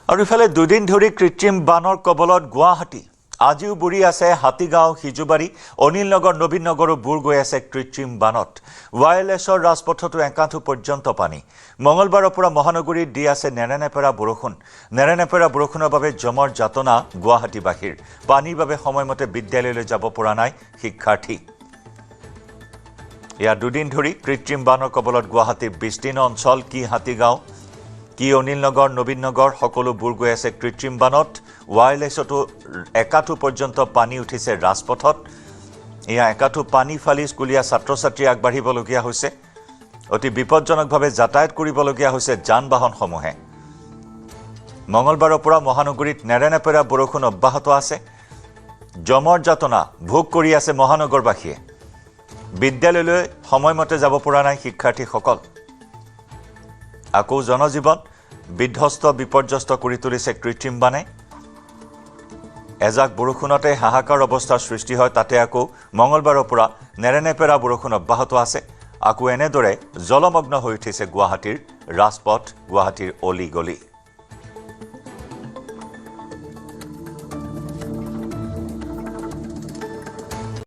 আৰু ইফালে দুদিন ধৰি কৃত্ৰিম বানৰ কবলত গুৱাহাটী আজিও বুৰি আছে হাতীগাঁও হিজুবাৰী অনিল নগৰ নবীন নগৰো বুৰ গৈ আছে কৃত্ৰিম বানত ওয়াইএলএছৰ ৰাজপথতো একাঠু পৰ্যন্ত পানী মঙ্গলবাৰৰ পৰা মহানগৰীত দি আছে নেৰেনেপেৰা বৰষুণৰ বাবে জমৰ যাতনা গুৱাহাটীবাসীৰ পানীৰ বাবে সময়মতে বিদ্যালয়লৈ যাব পৰা নাই শিক্ষাৰ্থী ইয়া দুদিন ধৰি কৃত্ৰিম বানৰ কবলত গুৱাহাটীৰ বিস্তীৰ্ণ অঞ্চল কি হাতীগাঁও কি অনিল নগৰ নবীন নগৰ সকলো বুৰ গৈ আছে কৃত্ৰিম বানত ওয়াইএলএছতো একাঠু পৰ্যন্ত পানী উঠিছে ৰাজপথত ইয়া একাঠু পানী ফালি স্কুলীয়া ছাত্ৰ-ছাত্ৰী আগবাঢ়িবলগীয়া হৈছে অতি বিপদজনকভাৱে যাতায়াত কৰিবলগীয়া হৈছে যান-বাহনসমূহে মঙ্গলবাৰৰ পৰা মহানগৰীত নেৰেনেপেৰা বৰষুণ অব্যাহত আছে জমৰ যাতনা ভোগ কৰি আছে মহানগৰবাসীয়ে বিদ্যালয়লৈ সময়মতে যাব পৰা নাই শিক্ষাৰ্থীসকল আকৌ জনজীৱন বিধ্বস্ত বিপৰ্যস্ত কৰি তুলিছে কৃত্ৰিম বানে এজাক বৰষুণতে হাহাকাৰ অৱস্থাৰ সৃষ্টি হয় তাতে আকৌ মঙ্গলবাৰৰ পৰা নেৰেনেপেৰা বৰষুণ অব্যাহত আছে আকৌ এনেদৰে জলমগ্ন হৈ উঠিছে গুৱাহাটীৰ ৰাজপথ গুৱাহাটীৰ অলি গলি